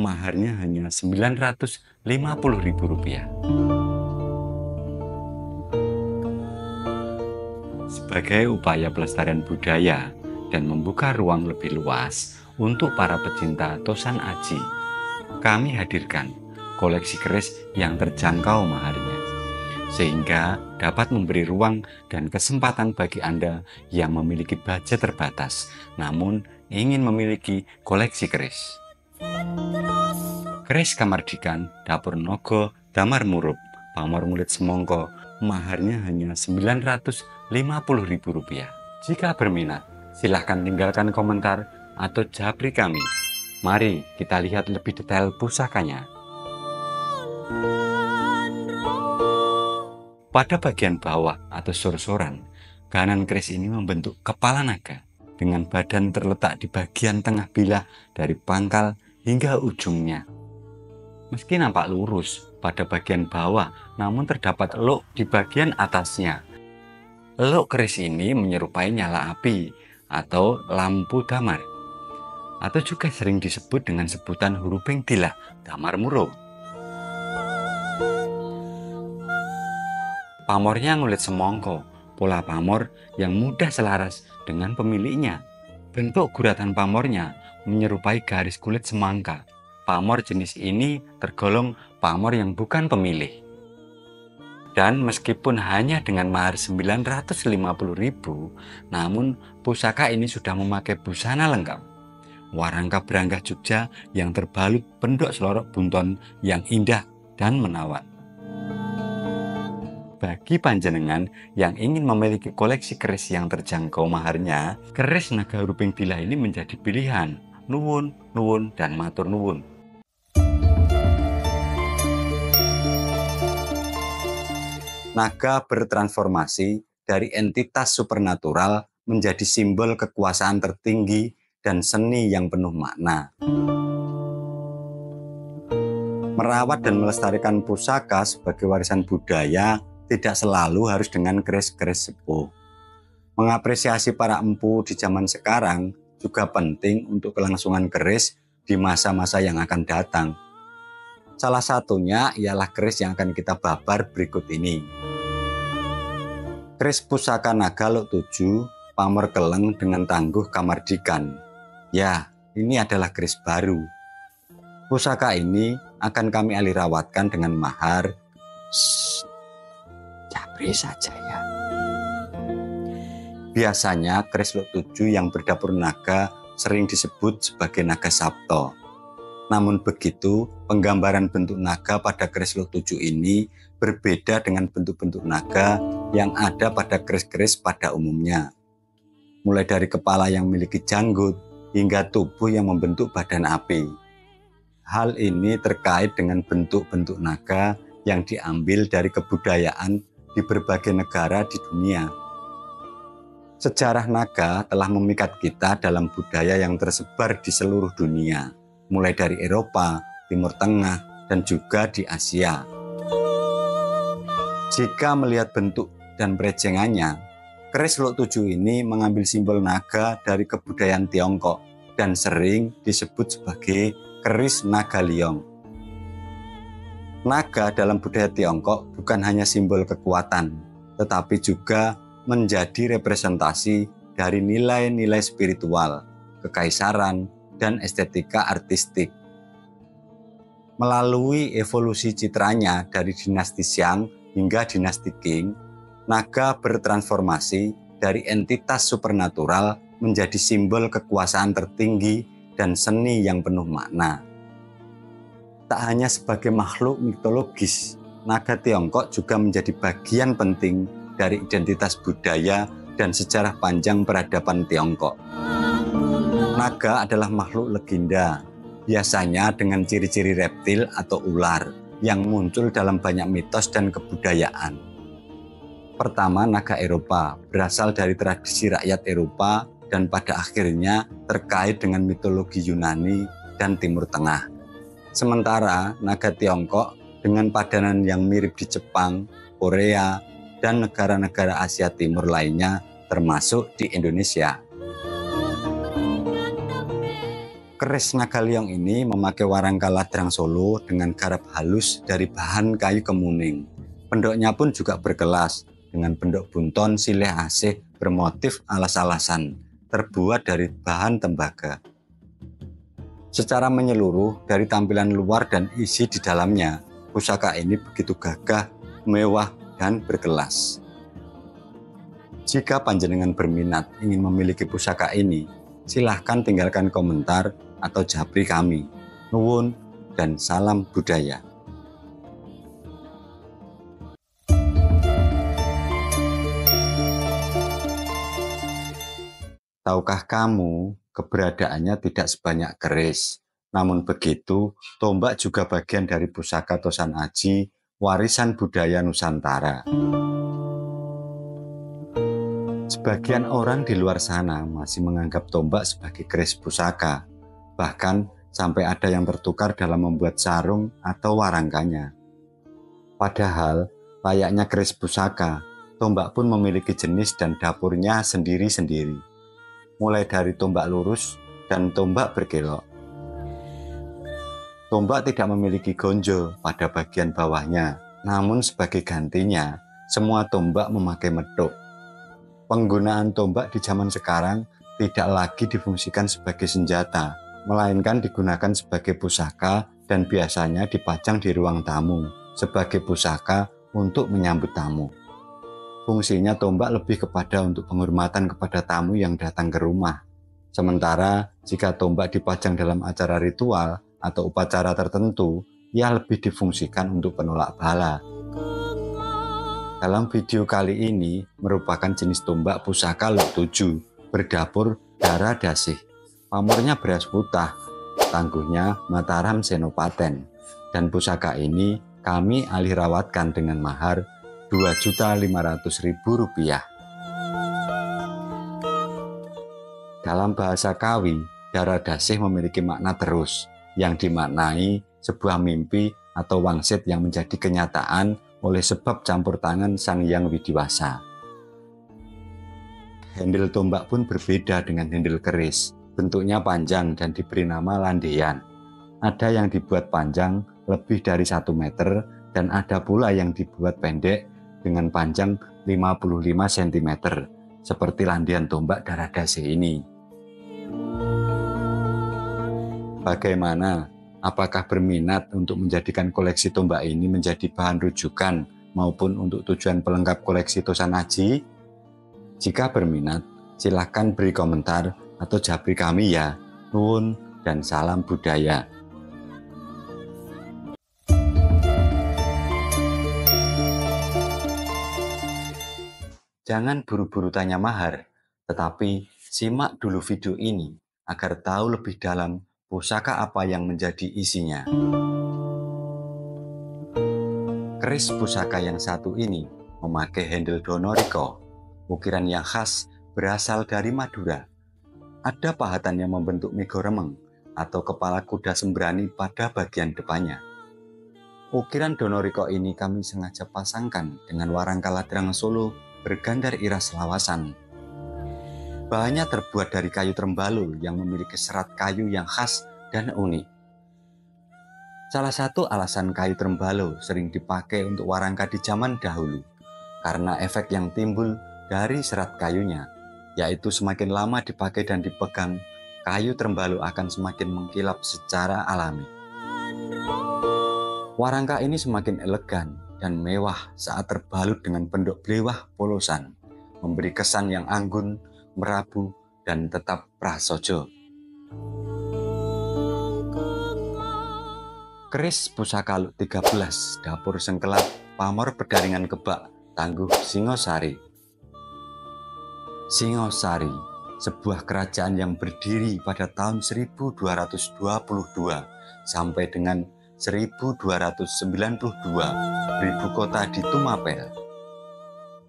Maharnya hanya Rp950.000. Sebagai upaya pelestarian budaya dan membuka ruang lebih luas untuk para pecinta Tosan Aji, kami hadirkan koleksi keris yang terjangkau maharnya, sehingga dapat memberi ruang dan kesempatan bagi Anda yang memiliki budget terbatas, namun ingin memiliki koleksi keris. Keris Kamardikan Dapur Nogo Damar Murup Pamor Ngulit Semongko, maharnya hanya Rp950.000. Jika berminat, silahkan tinggalkan komentar atau japri kami. Mari kita lihat lebih detail pusakanya. Pada bagian bawah atau sor-soran, kanan keris ini membentuk kepala naga dengan badan terletak di bagian tengah bilah dari pangkal hingga ujungnya. Meski nampak lurus pada bagian bawah, namun terdapat elok di bagian atasnya. Elok keris ini menyerupai nyala api atau lampu damar, atau juga sering disebut dengan sebutan hurufing dilah damar murup. Pamornya ngulit semongko, pola pamor yang mudah selaras dengan pemiliknya. Bentuk guratan pamornya menyerupai garis kulit semangka. Pamor jenis ini tergolong pamor yang bukan pemilih. Dan meskipun hanya dengan mahar Rp950.000, namun pusaka ini sudah memakai busana lengkap. Warangka berangkah Jogja yang terbalut pendok selorok bunton yang indah dan menawan. Bagi panjenengan yang ingin memiliki koleksi keris yang terjangkau maharnya, keris naga hurufing dilah ini menjadi pilihan. Nuwun, nuwun, dan matur nuwun. Naga bertransformasi dari entitas supernatural menjadi simbol kekuasaan tertinggi dan seni yang penuh makna. Merawat dan melestarikan pusaka sebagai warisan budaya tidak selalu harus dengan keris-keris sepuh. Mengapresiasi para empu di zaman sekarang juga penting untuk kelangsungan keris di masa-masa yang akan datang. Salah satunya ialah keris yang akan kita babar berikut ini. Keris pusaka naga Lok 7 Pamor Keleng dengan tangguh Kamardikan. Ya, ini adalah keris baru. Pusaka ini akan kami alirawatkan dengan mahar. Japri saja ya. Biasanya keris Lok 7 yang berdapur naga sering disebut sebagai naga sabto. Namun begitu, penggambaran bentuk naga pada keris Lok 7 ini berbeda dengan bentuk-bentuk naga yang ada pada keris-keris pada umumnya. Mulai dari kepala yang memiliki janggut hingga tubuh yang membentuk badan api. Hal ini terkait dengan bentuk-bentuk naga yang diambil dari kebudayaan di berbagai negara di dunia. Sejarah naga telah memikat kita dalam budaya yang tersebar di seluruh dunia, mulai dari Eropa, Timur Tengah, dan juga di Asia. Jika melihat bentuk dan perejengannya, keris Lok 7 ini mengambil simbol naga dari kebudayaan Tiongkok dan sering disebut sebagai keris naga liong. Naga dalam budaya Tiongkok bukan hanya simbol kekuatan, tetapi juga menjadi representasi dari nilai-nilai spiritual, kekaisaran, dan estetika artistik. Melalui evolusi citranya dari dinasti Xiang hingga dinasti Qing, naga bertransformasi dari entitas supernatural menjadi simbol kekuasaan tertinggi dan seni yang penuh makna. Tak hanya sebagai makhluk mitologis, naga Tiongkok juga menjadi bagian penting dari identitas budaya dan sejarah panjang peradaban Tiongkok. Naga adalah makhluk legenda, biasanya dengan ciri-ciri reptil atau ular yang muncul dalam banyak mitos dan kebudayaan. Pertama, naga Eropa berasal dari tradisi rakyat Eropa dan pada akhirnya terkait dengan mitologi Yunani dan Timur Tengah. Sementara naga Tiongkok dengan padanan yang mirip di Jepang, Korea, dan negara-negara Asia Timur lainnya termasuk di Indonesia. Keris Nagaliong ini memakai warangka ladrang Solo dengan garap halus dari bahan kayu kemuning. Pendoknya pun juga berkelas dengan pendok bunton silih asih bermotif alas-alasan, terbuat dari bahan tembaga. Secara menyeluruh dari tampilan luar dan isi di dalamnya, pusaka ini begitu gagah, mewah, dan berkelas. Jika panjenengan berminat ingin memiliki pusaka ini, silahkan tinggalkan komentar atau japri kami. Nuwun dan salam budaya. Tahukah kamu, keberadaannya tidak sebanyak keris. Namun begitu, tombak juga bagian dari pusaka Tosan Aji, warisan budaya Nusantara. Sebagian orang di luar sana masih menganggap tombak sebagai keris pusaka. Bahkan sampai ada yang tertukar dalam membuat sarung atau warangkanya. Padahal, layaknya keris pusaka, tombak pun memiliki jenis dan dapurnya sendiri-sendiri. Mulai dari tombak lurus dan tombak berkelok. Tombak tidak memiliki gonjo pada bagian bawahnya, namun sebagai gantinya, semua tombak memakai medok. Penggunaan tombak di zaman sekarang tidak lagi difungsikan sebagai senjata, melainkan digunakan sebagai pusaka dan biasanya dipajang di ruang tamu sebagai pusaka untuk menyambut tamu. Fungsinya tombak lebih kepada untuk penghormatan kepada tamu yang datang ke rumah. Sementara jika tombak dipajang dalam acara ritual atau upacara tertentu, ia lebih difungsikan untuk penolak bala. Dalam video kali ini merupakan jenis tombak pusaka Luk 7, berdapur Dara Dasih. Pamornya beras putah, tangguhnya Mataram Senopaten. Dan pusaka ini kami alih rawatkan dengan mahar Rp2.500.000. Dalam bahasa Kawi, Dara Dasih memiliki makna terus, yang dimaknai sebuah mimpi atau wangsit yang menjadi kenyataan oleh sebab campur tangan Sang Hyang Widiwasa. Handle tombak pun berbeda dengan handle keris. Bentuknya panjang dan diberi nama landean. Ada yang dibuat panjang lebih dari 1 meter dan ada pula yang dibuat pendek dengan panjang 55 cm, seperti landean tombak Dara Dasih ini. Bagaimana? Apakah berminat untuk menjadikan koleksi tombak ini menjadi bahan rujukan maupun untuk tujuan pelengkap koleksi Tosan Aji? Jika berminat, silahkan beri komentar atau japri kami ya. Nuwun dan salam budaya. Jangan buru-buru tanya mahar, tetapi simak dulu video ini agar tahu lebih dalam pusaka apa yang menjadi isinya. Keris pusaka yang satu ini memakai handle Donoriko, ukiran yang khas berasal dari Madura. Ada pahatan yang membentuk mego remeng atau kepala kuda sembrani pada bagian depannya. Ukiran Donoriko ini kami sengaja pasangkan dengan warangka ladrang Solo bergandar iras lawasan. Bahannya terbuat dari kayu trembalul yang memiliki serat kayu yang khas dan unik. Salah satu alasan kayu trembalul sering dipakai untuk warangka di zaman dahulu karena efek yang timbul dari serat kayunya, yaitu semakin lama dipakai dan dipegang, kayu trembalul akan semakin mengkilap secara alami. Warangka ini semakin elegan dan mewah saat terbalut dengan pendok blewah polosan, memberi kesan yang anggun, merabu, dan tetap prasaja. Keris pusaka Luk 13, dapur sengkelap, pamor pedaringan kebak, tangguh Singosari. Singosari, sebuah kerajaan yang berdiri pada tahun 1222 sampai dengan 1292, beribu kota di Tumapel.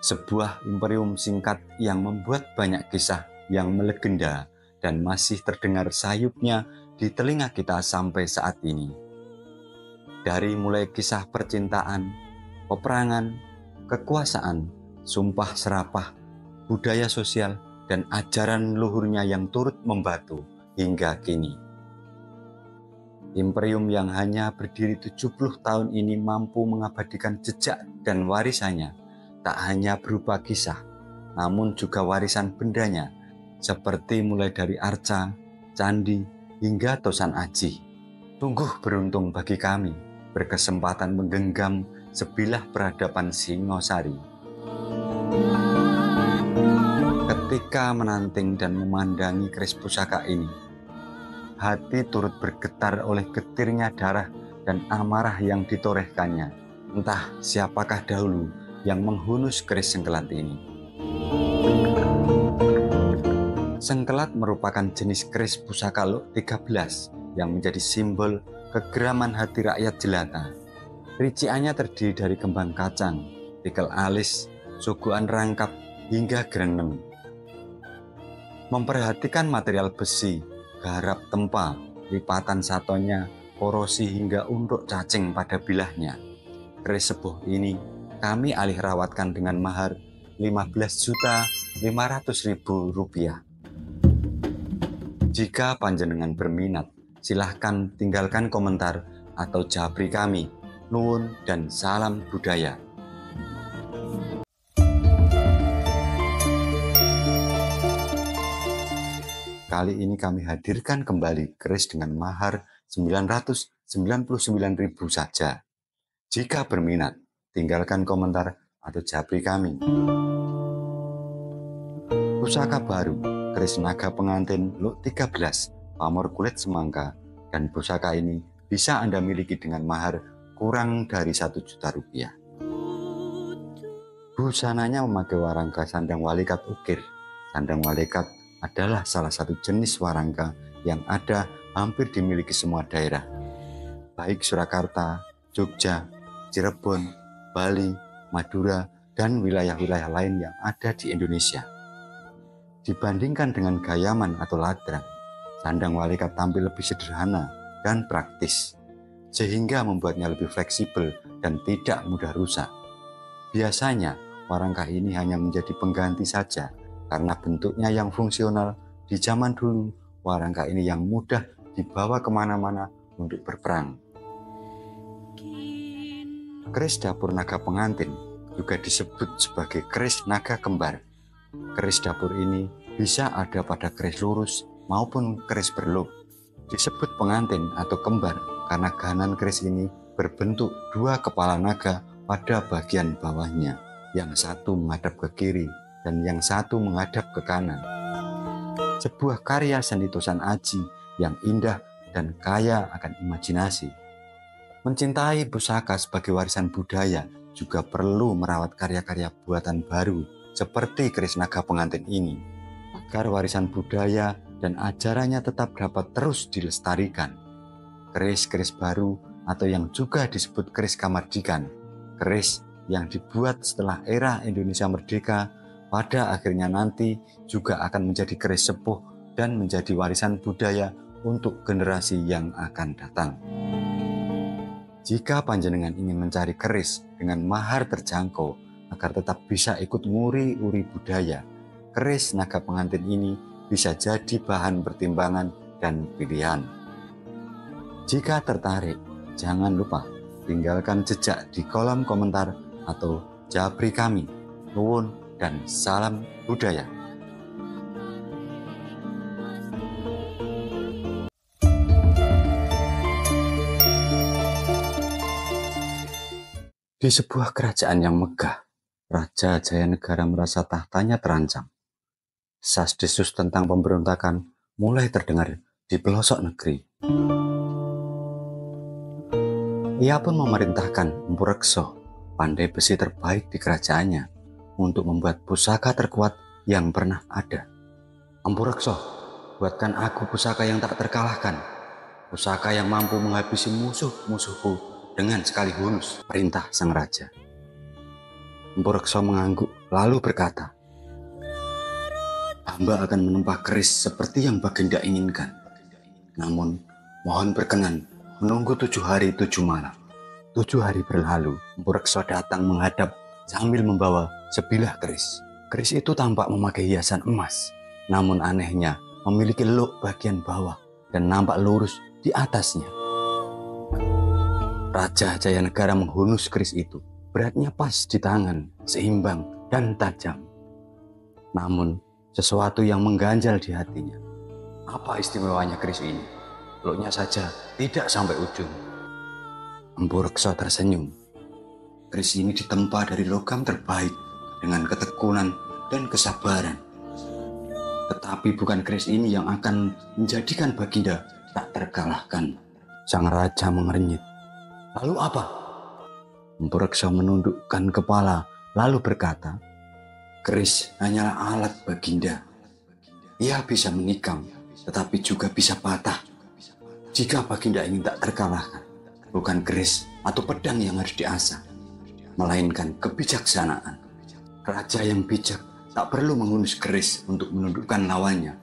Sebuah imperium singkat yang membuat banyak kisah yang melegenda dan masih terdengar sayupnya di telinga kita sampai saat ini. Dari mulai kisah percintaan, peperangan, kekuasaan, sumpah serapah, budaya sosial, dan ajaran luhurnya yang turut membatu hingga kini. Imperium yang hanya berdiri 70 tahun ini mampu mengabadikan jejak dan warisannya, tak hanya berupa kisah, namun juga warisan bendanya, seperti mulai dari arca, candi, hingga Tosan Aji. Sungguh beruntung bagi kami berkesempatan menggenggam sebilah peradaban Singosari. Ketika menanting dan memandangi keris pusaka ini, hati turut bergetar oleh getirnya darah dan amarah yang ditorehkannya. Entah siapakah dahulu yang menghunus keris sengkelat ini. Sengkelat merupakan jenis keris pusaka Luk 13 yang menjadi simbol kegeraman hati rakyat jelata. Riciannya terdiri dari kembang kacang, tikel alis, suguhan rangkap, hingga greneng. Memperhatikan material besi, garap tempa, lipatan satonya, korosi hingga untuk cacing pada bilahnya. Keris sepuh ini kami alih rawatkan dengan mahar Rp15.500.000. Jika panjenengan berminat, silahkan tinggalkan komentar atau japri kami. Nuwun dan salam budaya. Kali ini kami hadirkan kembali keris dengan mahar Rp999.000 saja. Jika berminat, tinggalkan komentar atau japri kami. Pusaka baru, keris naga pengantin Luk 13, pamor kulit semangka, dan pusaka ini bisa Anda miliki dengan mahar kurang dari Rp1 juta. Busananya memakai warangka sandang walikat ukir. Sandang walikat adalah salah satu jenis warangka yang ada hampir dimiliki semua daerah, baik Surakarta, Jogja, Cirebon, Bali, Madura, dan wilayah-wilayah lain yang ada di Indonesia. Dibandingkan dengan gayaman atau ladrang, sandang walikat tampil lebih sederhana dan praktis, sehingga membuatnya lebih fleksibel dan tidak mudah rusak. Biasanya, warangka ini hanya menjadi pengganti saja, karena bentuknya yang fungsional. Di zaman dulu, warangka ini yang mudah dibawa kemana-mana untuk berperang. Keris dapur naga pengantin juga disebut sebagai keris naga kembar. Keris dapur ini bisa ada pada keris lurus maupun keris berluk. Disebut pengantin atau kembar karena gahanan keris ini berbentuk dua kepala naga pada bagian bawahnya, yang satu menghadap ke kiri dan yang satu menghadap ke kanan. Sebuah karya seni Tosan Aji yang indah dan kaya akan imajinasi. Mencintai pusaka sebagai warisan budaya juga perlu merawat karya-karya buatan baru seperti keris naga pengantin ini, agar warisan budaya dan ajarannya tetap dapat terus dilestarikan. Keris-keris baru atau yang juga disebut keris kamardikan, keris yang dibuat setelah era Indonesia merdeka, pada akhirnya nanti juga akan menjadi keris sepuh dan menjadi warisan budaya untuk generasi yang akan datang. Jika panjenengan ingin mencari keris dengan mahar terjangkau agar tetap bisa ikut nguri-uri budaya, keris naga pengantin ini bisa jadi bahan pertimbangan dan pilihan. Jika tertarik, jangan lupa tinggalkan jejak di kolom komentar atau japri kami. Nuwun dan salam budaya. Di sebuah kerajaan yang megah, Raja Jayanegara merasa tahtanya terancam. Desas-desus tentang pemberontakan mulai terdengar di pelosok negeri. Ia pun memerintahkan Empu Rekso, pandai besi terbaik di kerajaannya, untuk membuat pusaka terkuat yang pernah ada. Empu Rekso, buatkan aku pusaka yang tak terkalahkan, pusaka yang mampu menghabisi musuh-musuhku dengan sekali hunus, perintah sang raja. Empu Rekso mengangguk lalu berkata, "Hamba akan menempah keris seperti yang Baginda inginkan. Namun, mohon berkenan menunggu 7 hari 7 malam." 7 hari berlalu, Empu Rekso datang menghadap sambil membawa sebilah keris. Keris itu tampak memakai hiasan emas, namun anehnya memiliki luk bagian bawah dan nampak lurus di atasnya. Raja Jayanegara menghunus keris itu. Beratnya pas di tangan, seimbang dan tajam. Namun, sesuatu yang mengganjal di hatinya. Apa istimewanya keris ini? Peluknya saja tidak sampai ujung. Empu Reksa tersenyum. Keris ini ditempa dari logam terbaik dengan ketekunan dan kesabaran. Tetapi bukan keris ini yang akan menjadikan Baginda tak terkalahkan. Sang raja mengernyit. Lalu apa? Empu Reksa menundukkan kepala lalu berkata, keris hanyalah alat Baginda. Ia bisa menikam, tetapi juga bisa patah. Jika Baginda ingin tak terkalahkan, bukan keris atau pedang yang harus diasah, melainkan kebijaksanaan. Raja yang bijak tak perlu menghunus keris untuk menundukkan lawannya.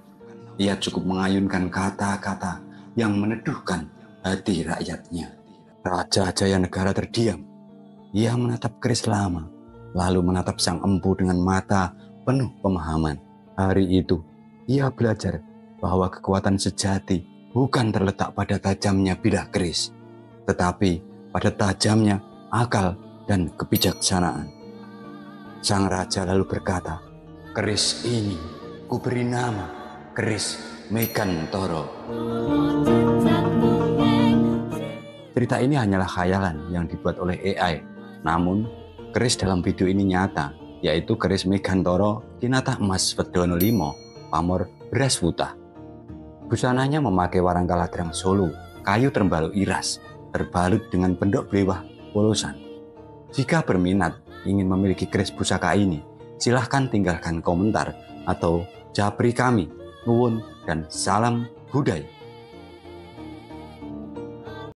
Ia cukup mengayunkan kata-kata yang meneduhkan hati rakyatnya. Raja Jayanegara terdiam. Ia menatap keris lama, lalu menatap sang empu dengan mata penuh pemahaman. Hari itu, ia belajar bahwa kekuatan sejati bukan terletak pada tajamnya bilah keris, tetapi pada tajamnya akal dan kebijaksanaan. Sang raja lalu berkata, keris ini kuberi nama keris Megantara. Cerita ini hanyalah khayalan yang dibuat oleh AI. Namun, keris dalam video ini nyata, yaitu keris Megantara Kinatah Emas Wedono 5 pamor beras wutah. Busananya memakai warang kaladrang Solo, kayu terbalu iras, terbalut dengan pendok blewah polosan. Jika berminat ingin memiliki keris pusaka ini, silahkan tinggalkan komentar atau japri kami. Nuwun dan salam budaya.